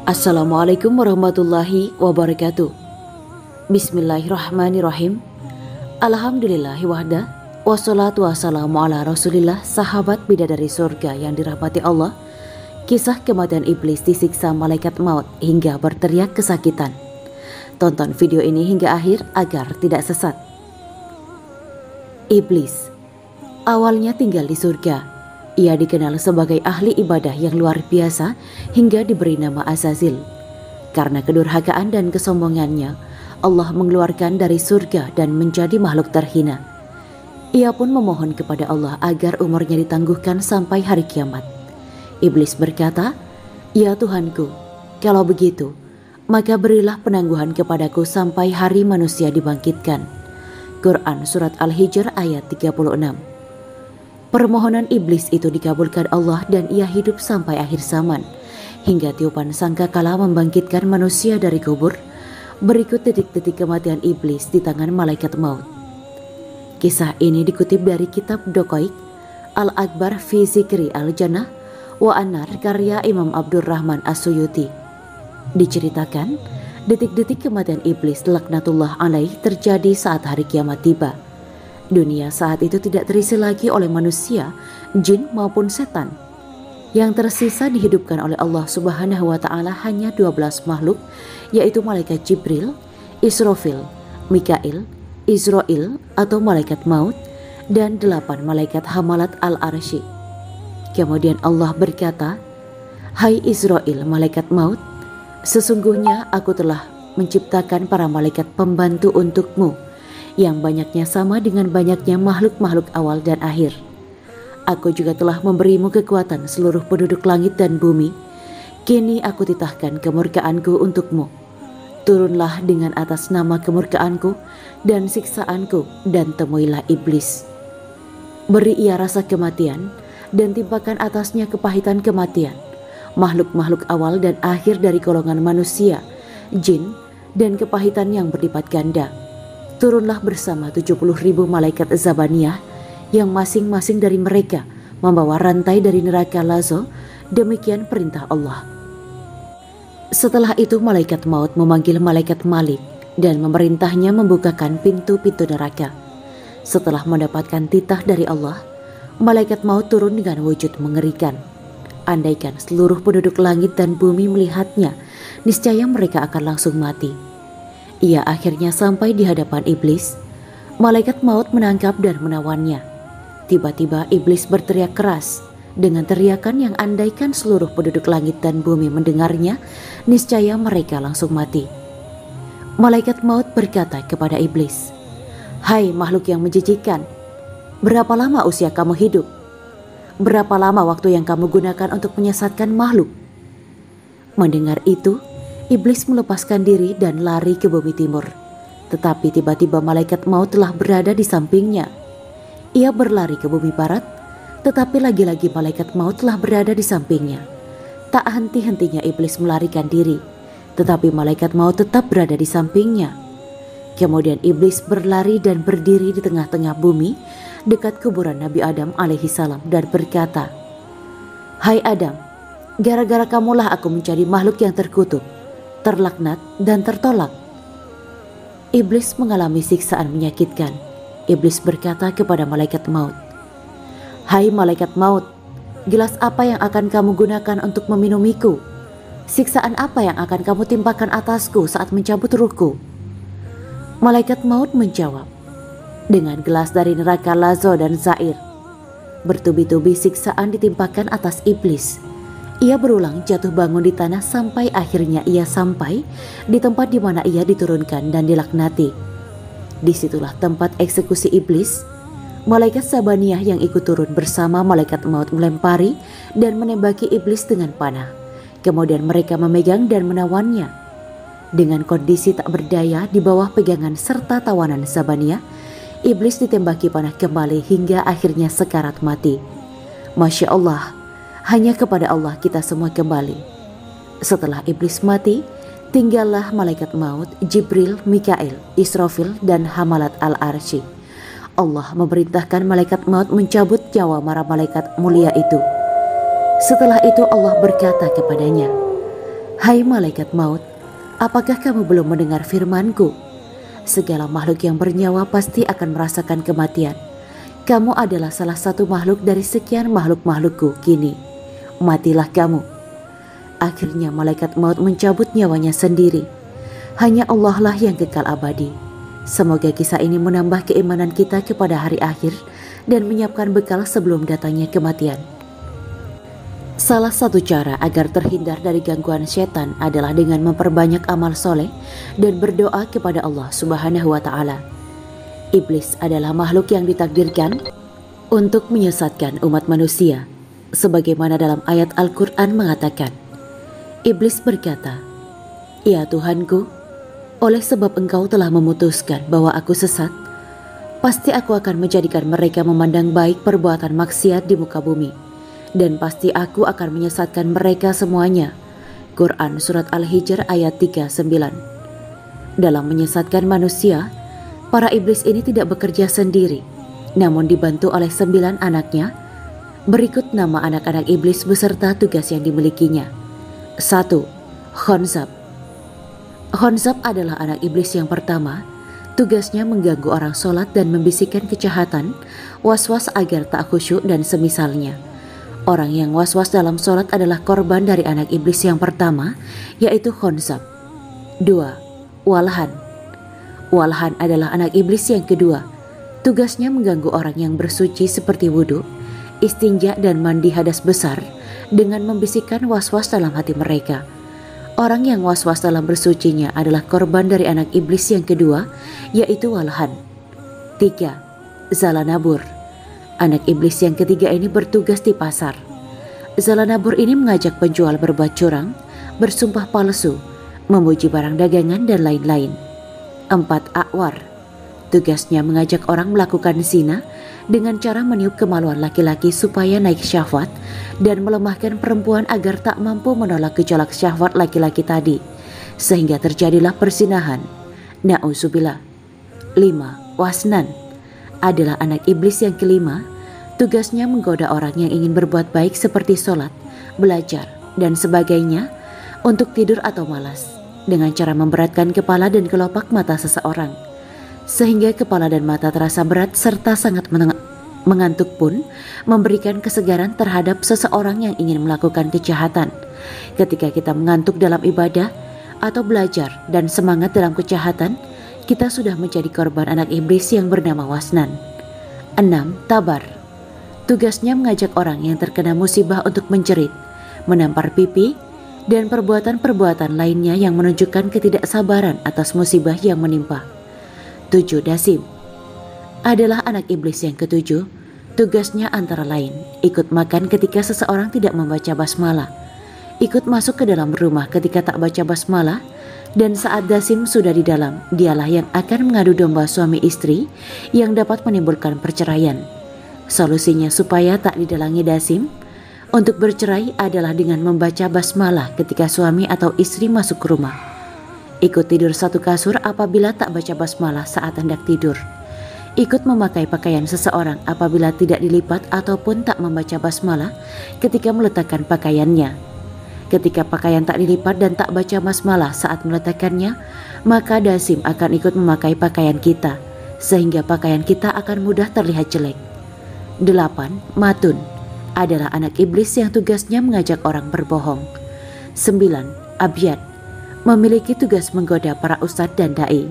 Assalamualaikum warahmatullahi wabarakatuh. Bismillahirrahmanirrahim. Alhamdulillahi wahda. Wassalatu wassalamu ala rasulillah. Sahabat bidadari surga yang dirahmati Allah. Kisah kematian iblis disiksa malaikat maut hingga berteriak kesakitan. Tonton video ini hingga akhir agar tidak sesat. Iblis awalnya tinggal di surga. Ia dikenal sebagai ahli ibadah yang luar biasa hingga diberi nama Azazil. Karena kedurhakaan dan kesombongannya, Allah mengeluarkan dari surga dan menjadi makhluk terhina. Ia pun memohon kepada Allah agar umurnya ditangguhkan sampai hari kiamat. Iblis berkata, "Ya Tuhanku, kalau begitu, maka berilah penangguhan kepadaku sampai hari manusia dibangkitkan." Quran Surat Al-Hijr ayat 36. Permohonan iblis itu dikabulkan Allah dan ia hidup sampai akhir zaman, hingga tiupan sangkakala membangkitkan manusia dari kubur. Berikut detik-detik kematian iblis di tangan malaikat maut. Kisah ini dikutip dari kitab Doqaiq Al-Akbar fi Zikri Al-Jannah wa An-Nar karya Imam Abdurrahman As-Suyuti. Diceritakan, detik-detik kematian iblis laknatullah alaih terjadi saat hari kiamat tiba. Dunia saat itu tidak terisi lagi oleh manusia, jin maupun setan. Yang tersisa dihidupkan oleh Allah Subhanahu wa Ta'ala hanya 12 makhluk, yaitu malaikat Jibril, Israfil, Mikail, Israil atau malaikat maut, dan 8 malaikat hamalat al-arsy. Kemudian Allah berkata, "Hai Israil, malaikat maut, sesungguhnya aku telah menciptakan para malaikat pembantu untukmu, yang banyaknya sama dengan banyaknya makhluk-makhluk awal dan akhir. Aku juga telah memberimu kekuatan seluruh penduduk langit dan bumi. Kini aku titahkan kemurkaanku untukmu. Turunlah dengan atas nama kemurkaanku dan siksaanku dan temuilah iblis. Beri ia rasa kematian dan timpakan atasnya kepahitan kematian. Makhluk-makhluk awal dan akhir dari golongan manusia, jin, dan kepahitan yang berlipat ganda. Turunlah bersama 70.000 malaikat Zabaniyah yang masing-masing dari mereka membawa rantai dari neraka Lazo. Demikian perintah Allah." Setelah itu malaikat maut memanggil malaikat Malik dan memerintahnya membukakan pintu-pintu neraka. Setelah mendapatkan titah dari Allah, malaikat maut turun dengan wujud mengerikan. Andaikan seluruh penduduk langit dan bumi melihatnya, niscaya mereka akan langsung mati. Ia akhirnya sampai di hadapan iblis. Malaikat maut menangkap dan menawannya. Tiba-tiba iblis berteriak keras dengan teriakan yang andaikan seluruh penduduk langit dan bumi mendengarnya, niscaya mereka langsung mati. Malaikat maut berkata kepada iblis, "Hai makhluk yang menjijikkan, berapa lama usia kamu hidup? Berapa lama waktu yang kamu gunakan untuk menyesatkan makhluk?" Mendengar itu, iblis melepaskan diri dan lari ke bumi timur. Tetapi tiba-tiba malaikat maut telah berada di sampingnya. Ia berlari ke bumi barat, tetapi lagi-lagi malaikat maut telah berada di sampingnya. Tak henti-hentinya iblis melarikan diri, tetapi malaikat maut tetap berada di sampingnya. Kemudian iblis berlari dan berdiri di tengah-tengah bumi dekat kuburan Nabi Adam alaihissalam dan berkata, "Hai Adam, gara-gara kamulah aku menjadi makhluk yang terkutuk, terlaknat dan tertolak." Iblis mengalami siksaan menyakitkan. Iblis berkata kepada malaikat maut, "Hai malaikat maut, gelas apa yang akan kamu gunakan untuk meminumiku? Siksaan apa yang akan kamu timpakan atasku saat mencabut ruhku?" Malaikat maut menjawab, "Dengan gelas dari neraka Lazo dan Zair." Bertubi-tubi siksaan ditimpakan atas iblis. Ia berulang jatuh bangun di tanah sampai akhirnya ia sampai di tempat di mana ia diturunkan dan dilaknati. Disitulah tempat eksekusi iblis. Malaikat Zabaniyah yang ikut turun bersama malaikat maut melempari dan menembaki iblis dengan panah. Kemudian mereka memegang dan menawannya. Dengan kondisi tak berdaya di bawah pegangan serta tawanan Zabaniyah, iblis ditembaki panah kembali hingga akhirnya sekarat mati. Masya Allah, hanya kepada Allah kita semua kembali. Setelah iblis mati, tinggallah malaikat maut, Jibril, Mikail, Israfil, dan hamalat al-arsy. Allah memerintahkan malaikat maut mencabut nyawa para malaikat mulia itu. Setelah itu Allah berkata kepadanya, Hai malaikat maut, apakah kamu belum mendengar firman-Ku? Segala makhluk yang bernyawa pasti akan merasakan kematian. Kamu adalah salah satu makhluk dari sekian makhluk-makhlukku. Kini, matilah kamu. Akhirnya malaikat maut mencabut nyawanya sendiri. Hanya Allah lah yang kekal abadi. Semoga kisah ini menambah keimanan kita kepada hari akhir dan menyiapkan bekal sebelum datangnya kematian. Salah satu cara agar terhindar dari gangguan setan adalah dengan memperbanyak amal soleh dan berdoa kepada Allah Subhanahu wa Ta'ala. Iblis adalah makhluk yang ditakdirkan untuk menyesatkan umat manusia, sebagaimana dalam ayat Al-Quran mengatakan, Iblis berkata, "Ya Tuhanku, oleh sebab Engkau telah memutuskan bahwa aku sesat, pasti aku akan menjadikan mereka memandang baik perbuatan maksiat di muka bumi, dan pasti aku akan menyesatkan mereka semuanya." Quran Surat Al-Hijr ayat 39. Dalam menyesatkan manusia, para iblis ini tidak bekerja sendiri, namun dibantu oleh 9 anaknya. Berikut nama anak-anak iblis beserta tugas yang dimilikinya. 1. Khonzab. Khonzab adalah anak iblis yang pertama. Tugasnya mengganggu orang sholat dan membisikkan kejahatan, was-was agar tak khusyuk dan semisalnya. Orang yang was-was dalam sholat adalah korban dari anak iblis yang pertama, yaitu Khonzab. 2. Walhan. Walhan adalah anak iblis yang kedua. Tugasnya mengganggu orang yang bersuci seperti wudhu, istinja dan mandi hadas besar dengan membisikkan was-was dalam hati mereka. Orang yang was-was dalam bersucinya adalah korban dari anak iblis yang kedua, yaitu Walhan. 3. Zalanabur. Anak iblis yang ketiga ini bertugas di pasar. Zalanabur ini mengajak penjual berbuat curang, bersumpah palsu, memuji barang dagangan dan lain-lain. 4. Akwar. Tugasnya mengajak orang melakukan zina dengan cara meniup kemaluan laki-laki supaya naik syahwat dan melemahkan perempuan agar tak mampu menolak gejolak syahwat laki-laki tadi, sehingga terjadilah persinahan. Na'udzubillah. 5. Wasnan adalah anak iblis yang kelima. Tugasnya menggoda orang yang ingin berbuat baik seperti sholat, belajar, dan sebagainya untuk tidur atau malas, dengan cara memberatkan kepala dan kelopak mata seseorang, sehingga kepala dan mata terasa berat serta sangat mengantuk pun memberikan kesegaran terhadap seseorang yang ingin melakukan kejahatan. Ketika kita mengantuk dalam ibadah atau belajar dan semangat dalam kejahatan, kita sudah menjadi korban anak iblis yang bernama Wasnan. 6. Tabar. Tugasnya mengajak orang yang terkena musibah untuk menjerit, menampar pipi, dan perbuatan-perbuatan lainnya yang menunjukkan ketidaksabaran atas musibah yang menimpa. 7. Dasim adalah anak iblis yang ketujuh. Tugasnya antara lain ikut makan ketika seseorang tidak membaca basmalah, ikut masuk ke dalam rumah ketika tak baca basmalah, dan saat Dasim sudah di dalam, dialah yang akan mengadu domba suami istri yang dapat menimbulkan perceraian. Solusinya supaya tak didalangi Dasim untuk bercerai adalah dengan membaca basmalah ketika suami atau istri masuk ke rumah. Ikut tidur satu kasur apabila tak baca basmalah saat hendak tidur. Ikut memakai pakaian seseorang apabila tidak dilipat ataupun tak membaca basmalah ketika meletakkan pakaiannya. Ketika pakaian tak dilipat dan tak baca basmalah saat meletakkannya, maka Dasim akan ikut memakai pakaian kita, sehingga pakaian kita akan mudah terlihat jelek. 8. Matun adalah anak iblis yang tugasnya mengajak orang berbohong. 9. Abyad memiliki tugas menggoda para ustadz dan dai.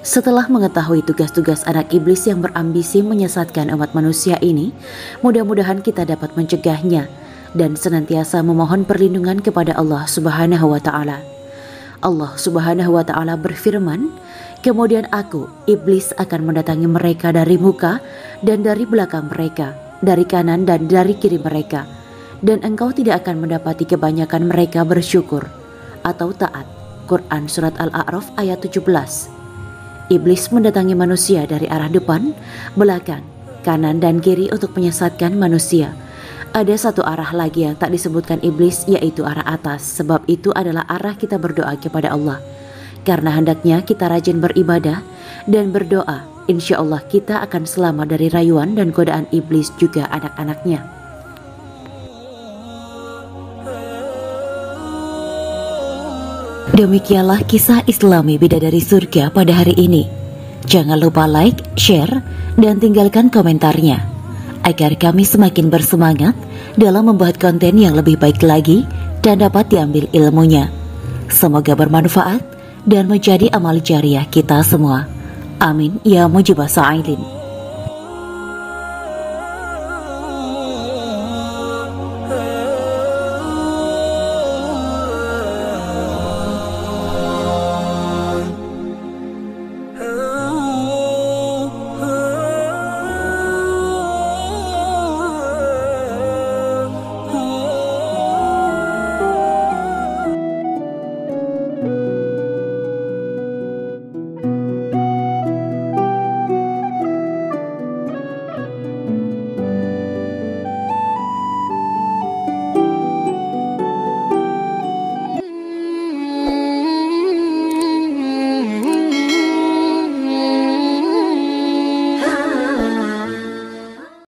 Setelah mengetahui tugas-tugas anak iblis yang berambisi menyesatkan umat manusia ini, mudah-mudahan kita dapat mencegahnya dan senantiasa memohon perlindungan kepada Allah Subhanahu wa Ta'ala. Allah Subhanahu wa Ta'ala berfirman, "Kemudian aku, iblis, akan mendatangi mereka dari muka dan dari belakang mereka, dari kanan dan dari kiri mereka, dan engkau tidak akan mendapati kebanyakan mereka bersyukur atau taat." Quran Surat Al-A'raf ayat 17. Iblis mendatangi manusia dari arah depan, belakang, kanan dan kiri untuk menyesatkan manusia. Ada satu arah lagi yang tak disebutkan iblis, yaitu arah atas, sebab itu adalah arah kita berdoa kepada Allah. Karena hendaknya kita rajin beribadah dan berdoa, insya Allah kita akan selamat dari rayuan dan godaan iblis juga anak-anaknya. Demikianlah kisah Islami Bidadari Surga pada hari ini. Jangan lupa like, share, dan tinggalkan komentarnya agar kami semakin bersemangat dalam membuat konten yang lebih baik lagi dan dapat diambil ilmunya. Semoga bermanfaat dan menjadi amal jariah kita semua. Amin ya mujibah sa'ilin.